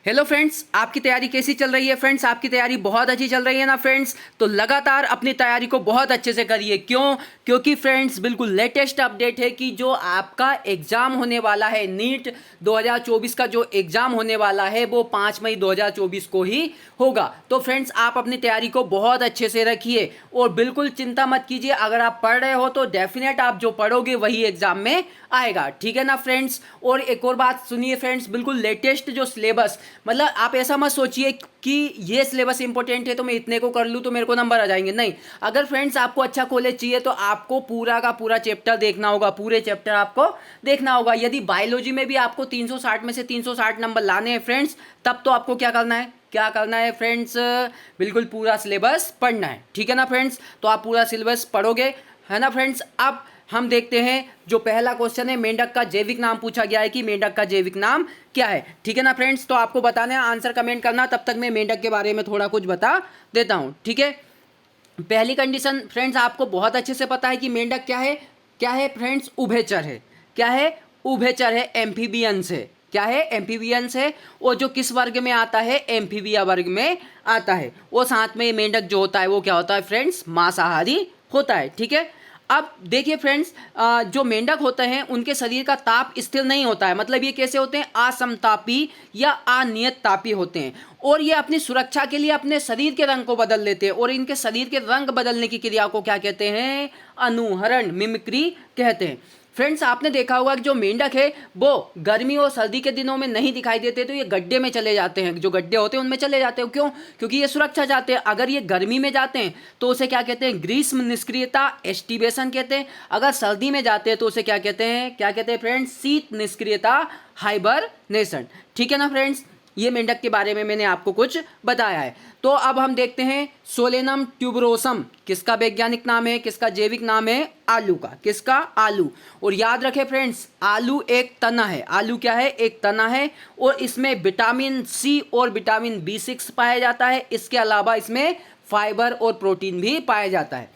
Hello friends, आपकी तैयारी कैसी चल रही है फ्रेंड्स? आपकी तैयारी बहुत अच्छी चल रही है ना फ्रेंड्स? तो लगातार अपनी तैयारी को बहुत अच्छे से करिए। क्योंकि फ्रेंड्स बिल्कुल लेटेस्ट अपडेट है कि जो आपका एग्ज़ाम होने वाला है नीट 2024 का जो एग्ज़ाम होने वाला है वो 5 मई 2024 को ही होगा। तो फ्रेंड्स आप अपनी तैयारी को बहुत अच्छे से रखिए और बिल्कुल चिंता मत कीजिए। अगर आप पढ़ रहे हो तो डेफिनेट आप जो पढ़ोगे वही एग्ज़ाम में आएगा, ठीक है ना फ्रेंड्स? और एक और बात सुनिए फ्रेंड्स, बिल्कुल लेटेस्ट जो सिलेबस, मतलब आप ऐसा मत सोचिए कि ये सिलेबस इंपॉर्टेंट है तो मैं इतने को कर लूँ तो मेरे को नंबर आ जाएंगे। नहीं, अगर फ्रेंड्स आपको अच्छा कॉलेज चाहिए तो आपको पूरा का पूरा चैप्टर देखना होगा, पूरे चैप्टर आपको देखना होगा। यदि बायोलॉजी में भी आपको 360 में से 360 नंबर लाने हैं फ्रेंड्स, तब तो आपको क्या करना है फ्रेंड्स? बिल्कुल पूरा सिलेबस पढ़ना है, ठीक है ना फ्रेंड्स? तो आप पूरा सिलेबस पढ़ोगे, है ना फ्रेंड्स? अब हम देखते हैं जो पहला क्वेश्चन है, मेंढक का जैविक नाम पूछा गया है कि मेंढक का जैविक नाम क्या है, ठीक है ना फ्रेंड्स? तो आपको बताना है, आंसर कमेंट करना, तब तक मैं मेंढक के बारे में थोड़ा कुछ बता देता हूँ, ठीक है? पहली कंडीशन फ्रेंड्स आपको बहुत अच्छे से पता है कि मेंढक क्या है फ्रेंड्स? उभयचर है। क्या है? उभयचर है, एम्फीबियंस है। क्या है? एम्फीबियंस है। और जो किस वर्ग में आता है? एम्फीबिया वर्ग में आता है। और साथ में मेंढक जो होता है वो क्या होता है फ्रेंड्स? मांसाहारी होता है, ठीक है? अब देखिए फ्रेंड्स, जो मेंढक होते हैं उनके शरीर का ताप स्थिर नहीं होता है। मतलब ये कैसे होते हैं? असमतापी या अनियत तापी होते हैं। और ये अपनी सुरक्षा के लिए अपने शरीर के रंग को बदल लेते हैं। और इनके शरीर के रंग बदलने की क्रिया को क्या कहते हैं? अनुहरण, मिमिक्री कहते हैं। फ्रेंड्स आपने देखा होगा कि जो मेंढक है वो गर्मी और सर्दी के दिनों में नहीं दिखाई देते, तो ये गड्ढे में चले जाते हैं। जो गड्ढे होते हैं उनमें चले जाते हैं। क्यों? क्योंकि ये सुरक्षा चाहते हैं। अगर ये गर्मी में जाते हैं तो उसे क्या कहते हैं? ग्रीष्म निष्क्रियता, एस्टिवेशन कहते हैं। अगर सर्दी में जाते हैं तो उसे क्या कहते हैं? क्या कहते हैं फ्रेंड्स? शीत निष्क्रियता, हाइबरनेशन, ठीक है ना फ्रेंड्स? ये मेंढक के बारे में मैंने आपको कुछ बताया है। तो अब हम देखते हैं सोलेनम ट्यूबरोसम किसका वैज्ञानिक नाम है, किसका जैविक नाम है? आलू का। किसका? आलू। और याद रखें फ्रेंड्स, आलू एक तना है। आलू क्या है? एक तना है। और इसमें विटामिन सी और विटामिन B6 पाया जाता है। इसके अलावा इसमें फाइबर और प्रोटीन भी पाया जाता है।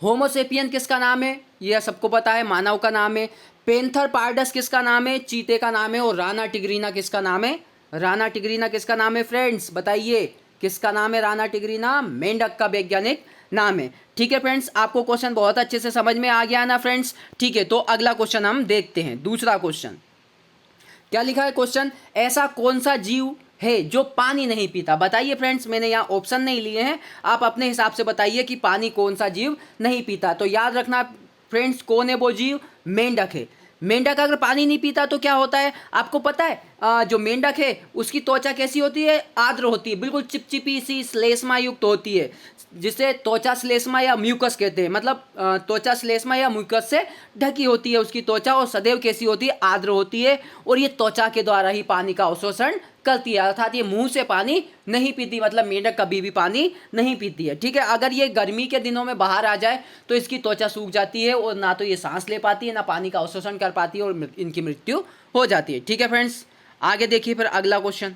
होमोसेपियन किसका नाम है? यह सबको पता है, मानव का नाम है। पेंथर पार्डस किसका नाम है? चीते का नाम है। और राना टिग्रीना किसका नाम है? राना टिग्रीना किसका नाम है फ्रेंड्स? बताइए किसका नाम है राना टिग्रीना? मेंढक का वैज्ञानिक नाम है, ठीक है फ्रेंड्स? आपको क्वेश्चन बहुत अच्छे से समझ में आ गया ना फ्रेंड्स? ठीक है, तो अगला क्वेश्चन हम देखते हैं। दूसरा क्वेश्चन क्या लिखा है? क्वेश्चन, ऐसा कौन सा जीव है जो पानी नहीं पीता? बताइए फ्रेंड्स, मैंने यहाँ ऑप्शन नहीं लिए हैं, आप अपने हिसाब से बताइए कि पानी कौन सा जीव नहीं पीता। तो याद रखना फ्रेंड्स, कौन है वो जीव? मेंढक है। मेंढक अगर पानी नहीं पीता तो क्या होता है आपको पता है? जो मेंढक है उसकी त्वचा कैसी होती है? आर्द्र होती है, बिल्कुल चिपचिपी सी श्लेष्मा युक्त होती है, जिसे त्वचा श्लेष्मा या म्यूकस कहते हैं। मतलब त्वचा श्लेष्मा या म्यूकस से ढकी होती है उसकी त्वचा, और सदैव कैसी होती है? आर्द्र होती है। और ये त्वचा के द्वारा ही पानी का अवशोषण करती है, अर्थात ये मुंह से पानी नहीं पीती। मतलब मेंढक कभी भी पानी नहीं पीती है, ठीक है? अगर ये गर्मी के दिनों में बाहर आ जाए तो इसकी त्वचा सूख जाती है और ना तो ये सांस ले पाती है, ना पानी का अवशोषण कर पाती है, और इनकी मृत्यु हो जाती है, ठीक है फ्रेंड्स? आगे देखिए फिर अगला क्वेश्चन।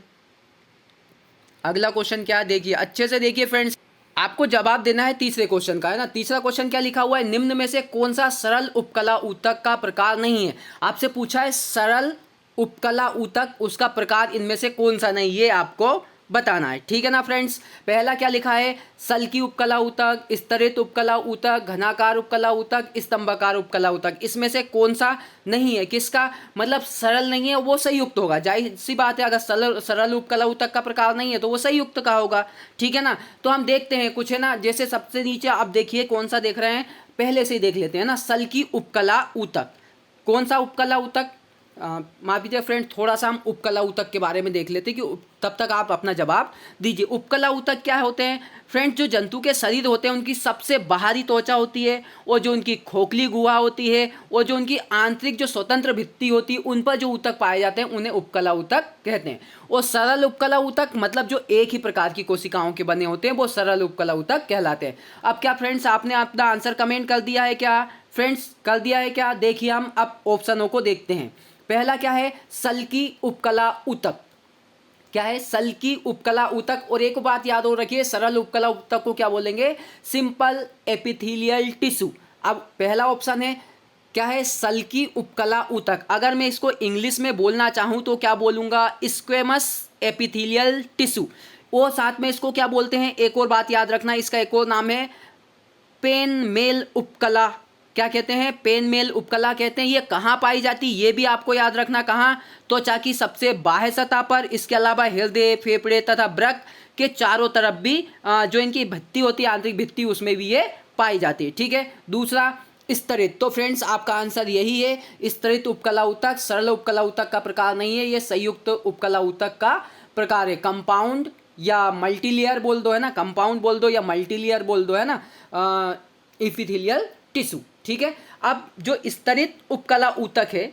अगला क्वेश्चन क्या है? देखिए अच्छे से देखिए फ्रेंड्स, आपको जवाब देना है तीसरे क्वेश्चन का, है ना? तीसरा क्वेश्चन क्या लिखा हुआ है? निम्न में से कौन सा सरल उपकला ऊतक का प्रकार नहीं है? आपसे पूछा है सरल उपकला ऊतक, उसका प्रकार इनमें से कौन सा नहीं, ये आपको बताना है, ठीक है ना फ्रेंड्स? पहला क्या लिखा है? सल्की उपकला ऊतक, स्तरित उपकला ऊतक, घनाकार उपकला ऊतक, स्तंभाकार उपकला ऊतक। इसमें से कौन सा नहीं है? किसका मतलब सरल नहीं है वो संयुक्त होगा। जाहिर सी बात है, अगर सरल उपकला ऊतक का प्रकार नहीं है तो वो संयुक्त का होगा, ठीक है ना? तो हम देखते हैं कुछ, है ना? जैसे सबसे नीचे आप देखिए कौन सा देख रहे हैं, पहले से ही देख लेते हैं ना। सल्की उपकला ऊतक, कौन सा उपकला ऊतक? माफ कीजिए फ्रेंड, थोड़ा सा हम उपकला ऊतक के बारे में देख लेते हैं कि तब तक आप अपना जवाब दीजिए। उपकला ऊतक क्या होते हैं फ्रेंड्स? जो जंतु के शरीर होते हैं उनकी सबसे बाहरी त्वचा होती है, और जो उनकी खोखली गुहा होती है, और जो उनकी आंतरिक जो स्वतंत्र भित्ति होती है, उन पर जो ऊतक पाए जाते हैं उन्हें उपकला ऊतक कहते हैं। और सरल उपकला ऊतक मतलब जो एक ही प्रकार की कोशिकाओं के बने होते हैं वो सरल उपकला ऊतक कहलाते हैं। अब क्या फ्रेंड्स, आपने अपना आंसर कमेंट कर दिया है क्या फ्रेंड्स? कर दिया है क्या? देखिए हम अब ऑप्शनों को देखते हैं। पहला क्या है? सल्की उपकला ऊतक। क्या है? सल्की उपकला ऊतक। और एक बात याद हो रखिए, सरल उपकला ऊतक को क्या बोलेंगे? Simple epithelial tissue. अब पहला ऑप्शन है क्या है, सल्की उपकला ऊतक। अगर मैं इसको इंग्लिश में बोलना चाहूँ तो क्या बोलूँगा, स्क्वेमस एपिथेलियल टिश्यू। और साथ में इसको क्या बोलते हैं, एक और बात याद रखना, इसका एक और नाम है पेन मेल उपकला। क्या कहते हैं, पेन मेल उपकला कहते हैं। ये कहाँ पाई जाती है ये भी आपको याद रखना, कहाँ, त्वचा की सबसे बाह्य सतह पर। इसके अलावा हृदय, फेफड़े तथा वृक्क के चारों तरफ भी जो इनकी भित्ति होती है, आंतरिक भित्ति, उसमें भी ये पाई जाती है। ठीक है। दूसरा स्तरित। तो फ्रेंड्स आपका आंसर यही है, स्तरित उपकला ऊतक। सरल उपकला ऊतक का प्रकार नहीं है, ये संयुक्त उपकला ऊतक का प्रकार है। कंपाउंड या मल्टीलेयर बोल दो, है ना, कंपाउंड बोल दो या मल्टीलेयर बोल दो, है ना, एपिथेलियल टिश्यू। ठीक है। अब जो स्तरित उपकला ऊतक है,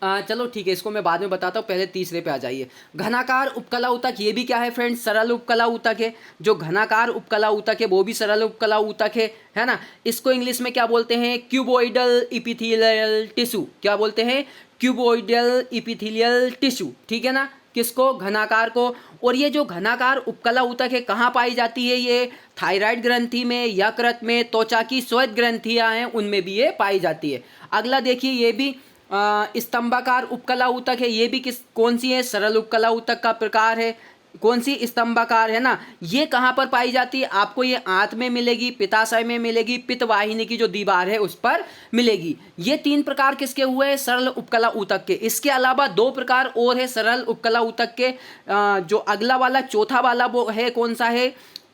चलो ठीक है, इसको मैं बाद में बताता हूँ, पहले तीसरे पे आ जाइए। घनाकार उपकला ऊतक, ये भी क्या है फ्रेंड्स, सरल उपकला ऊतक है। जो घनाकार उपकला ऊतक है वो भी सरल उपकला ऊतक है ना। इसको इंग्लिश में क्या बोलते हैं, क्यूबोइडल इपिथेलियल टिश्यू। क्या बोलते हैं, क्यूबोइडल इपिथेलियल टिश्यू। ठीक है ना, किसको, घनाकार को। और ये जो घनाकार उपकला ऊतक है कहाँ पाई जाती है, ये थायराइड ग्रंथि में, यकृत में, त्वचा की श्वेत ग्रंथियाँ हैं उनमें भी ये पाई जाती है। अगला देखिए, ये भी स्तंभाकार उपकला ऊतक है। ये भी कौन सी है, सरल उपकला ऊतक का प्रकार है। कौन सी, स्तंभाकार, है ना। ये कहाँ पर पाई जाती है, आपको ये आंत में मिलेगी, पित्ताशय में मिलेगी, पित्तवाहिनी की जो दीवार है उस पर मिलेगी। ये 3 प्रकार किसके हुए हैं, सरल उपकला ऊतक के। इसके अलावा 2 प्रकार और है सरल उपकला ऊतक के। जो अगला वाला, चौथा वाला, वो है कौन सा है,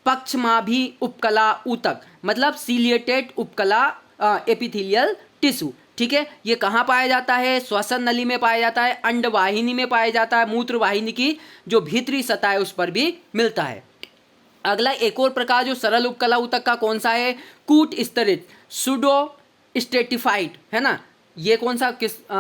पक्षमाभी उपकला ऊतक, मतलब सीलिएटेड उपकला एपिथेलियल टिश्यू। ठीक है। ये कहाँ पाया जाता है, श्वसन नली में पाया जाता है, अंडवाहिनी में पाया जाता है, मूत्रवाहिनी की जो भीतरी सतह है उस पर भी मिलता है। अगला एक और प्रकार जो सरल उपकला ऊतक का कौन सा है, कूट स्तरित, सुडो स्टेटिफाइड, है ना। ये कौन सा,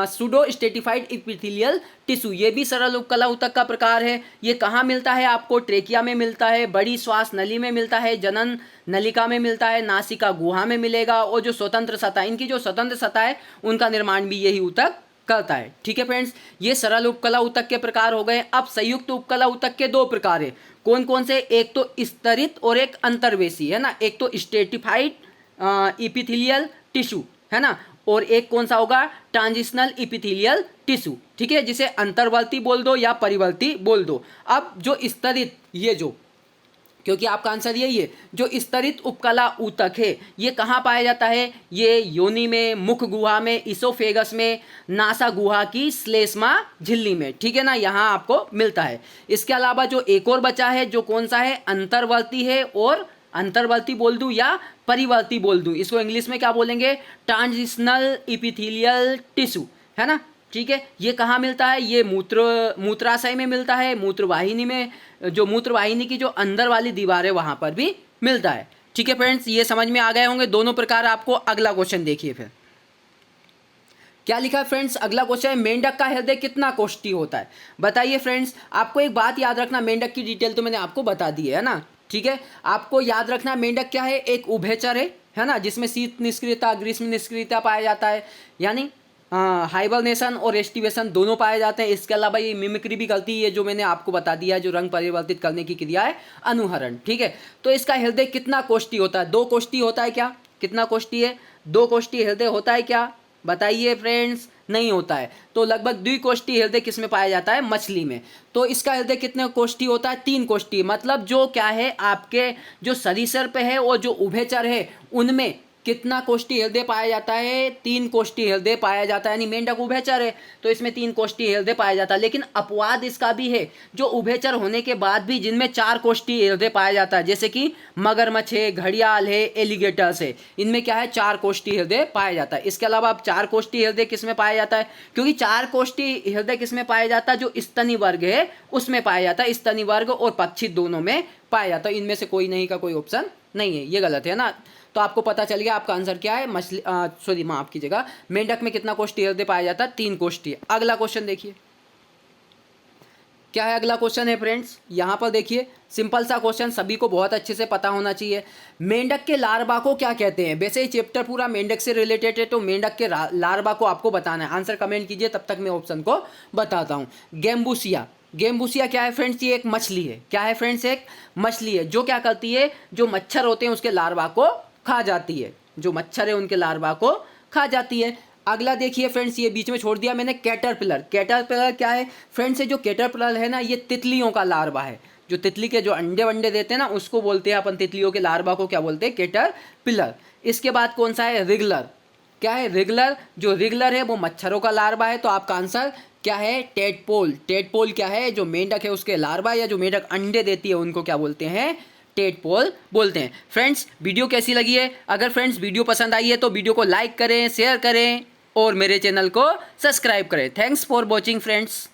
सुडो स्टेटिफाइड एपिथेलियल टिश्यू, ये भी सरल उपकला ऊतक का प्रकार है। ये कहाँ मिलता है आपको, ट्रेकिया में मिलता है, बड़ी श्वास नली में मिलता है, जनन नलिका में मिलता है, नासिका गुहा में मिलेगा। और जो स्वतंत्र सतह, इनकी जो स्वतंत्र सतह है उनका निर्माण भी यही ऊतक करता है। ठीक है फ्रेंड्स, ये सरल उपकला ऊतक के प्रकार हो गए। अब संयुक्त उपकला ऊतक के 2 प्रकार है। कौन कौन से, एक तो स्तरित और एक अंतर्वेशी, है ना। एक तो स्टेटिफाइड एपिथेलियल टिश्यू, है ना, और एक कौन सा होगा, ट्रांजिशनल एपिथेलियल टिश्यू। ठीक है, जिसे अंतर्वर्ती बोल दो या परिवर्ती बोल दो। अब जो स्तरित, ये जो, क्योंकि आपका आंसर यही है, जो स्तरित उपकला ऊतक है ये कहाँ पाया जाता है, ये योनि में, मुख गुहा में, इसोफेगस में, नासा गुहा की श्लेष्मा झिल्ली में। ठीक है ना, यहाँ आपको मिलता है। इसके अलावा जो एक और बचा है, जो कौन सा है, अंतर्वर्ती है, और अंतर्वर्ती बोल दूं या परिवर्ती बोल दूं, इसको इंग्लिश में क्या बोलेंगे, ट्रांजिशनल एपिथेलियल टिश्यू, है ना। ठीक है। ये कहाँ मिलता है, ये मूत्राशय में मिलता है, मूत्रवाहिनी में, जो मूत्रवाहिनी की जो अंदर वाली दीवार है वहाँ पर भी मिलता है। ठीक है फ्रेंड्स, ये समझ में आ गए होंगे दोनों प्रकार आपको। अगला क्वेश्चन देखिए फिर क्या लिखा है फ्रेंड्स। अगला क्वेश्चन है, मेंढक का हृदय कितना कोष्ठी होता है, बताइए फ्रेंड्स। आपको एक बात याद रखना, मेंढक की डिटेल तो मैंने आपको बता दी है ना। ठीक है, आपको याद रखना मेंढक क्या है, एक उभयचर है ना, जिसमें शीत निष्क्रियता, ग्रीष्म निष्क्रियता पाया जाता है, यानी हाइबरनेशन और एस्टिवेशन दोनों पाए जाते हैं। इसके अलावा ये मिमिक्री भी करती है, जो मैंने आपको बता दिया है, जो रंग परिवर्तित करने की क्रिया है, अनुहरण। ठीक है, तो इसका हृदय कितना कोष्ठी होता है, 2 कोष्ठी होता है क्या, कितना कोष्ठी है, 2 कोष्ठी हृदय होता है क्या, बताइए फ्रेंड्स। नहीं होता है। तो लगभग द्विकोष्ठी हृदय किस में पाया जाता है, मछली में। तो इसका हृदय कितने कोष्ठी होता है, 3 कोष्ठी। मतलब जो क्या है, आपके जो सरीसृप है और जो उभयचर है उनमें कितना कोष्ठी हृदय पाया जाता है, 3 कोष्ठी हृदय पाया जाता है। यानी मेंढक उभयचर है तो इसमें 3 कोष्ठी हृदय पाया जाता है। लेकिन अपवाद इसका भी है, जो उभयचर होने के बाद भी जिनमें 4 कोष्ठी हृदय पाया जाता है, जैसे कि मगरमच्छ है, घड़ियाल है, एलिगेटर्स है, इनमें क्या है, 4 कोष्ठी हृदय पाया जाता है। इसके अलावा अब 4 कोष्ठी हृदय किस में पाया जाता है, क्योंकि 4 कोष्ठी हृदय किस में पाया जाता है, जो स्तनी वर्ग है उसमें पाया जाता है। स्तनी वर्ग और पक्षी दोनों में पाया जाता है। इनमें से कोई नहीं का कोई ऑप्शन नहीं है, ये गलत है ना। तो आपको पता चल गया आपका आंसर क्या है, मछली सॉरी माफ कीजिएगा, मेंढक में कितना कोष्ठी हृदय पाया जाता है, 3 कोष्ठी। अगला क्वेश्चन देखिए क्या है। अगला क्वेश्चन है फ्रेंड्स, यहाँ पर देखिए, सिंपल सा क्वेश्चन, सभी को बहुत अच्छे से पता होना चाहिए। मेंढक के लार्वा को क्या कहते हैं। वैसे ही चैप्टर पूरा मेंढक से रिलेटेड है, तो मेंढक के लार्वा को आपको बताना है। आंसर कमेंट कीजिए, तब तक मैं ऑप्शन को बताता हूँ। गेम्बुसिया, गेम्बुसिया क्या है फ्रेंड्स, ये एक मछली है। क्या है फ्रेंड्स, एक मछली है जो क्या करती है, जो मच्छर होते हैं उसके लार्वा को खा जाती है। जो मच्छर है उनके लार्वा को खा जाती है। अगला देखिए फ्रेंड्स, ये बीच में छोड़ दिया मैंने, कैटरपिलर। कैटरपिलर क्या है फ्रेंड्स? ये जो कैटरपिलर है ना, ये तितलियों का लार्वा है। जो तितली के जो अंडे वंडे देते हैं ना, उसको बोलते हैं अपन, तितलियों के लार्वा को क्या बोलते हैं? कैटरपिलर। इसके बाद कौन सा है? रिगलर। क्या है? रिगलर। जो रिगलर है वो मच्छरों का लार्वा है, तो आपका आंसर क्या है? टेडपोल। टेडपोल क्या है? जो मेंढक है उसके लार्वा, या जो मेंढक अंडे देती है उनको क्या बोलते हैं? टेडपोल बोलते हैं। फ्रेंड्स वीडियो कैसी लगी है? अगर फ्रेंड्स वीडियो पसंद आई है तो वीडियो को लाइक करें, शेयर करें और मेरे चैनल को सब्सक्राइब करें। Thanks for watching friends.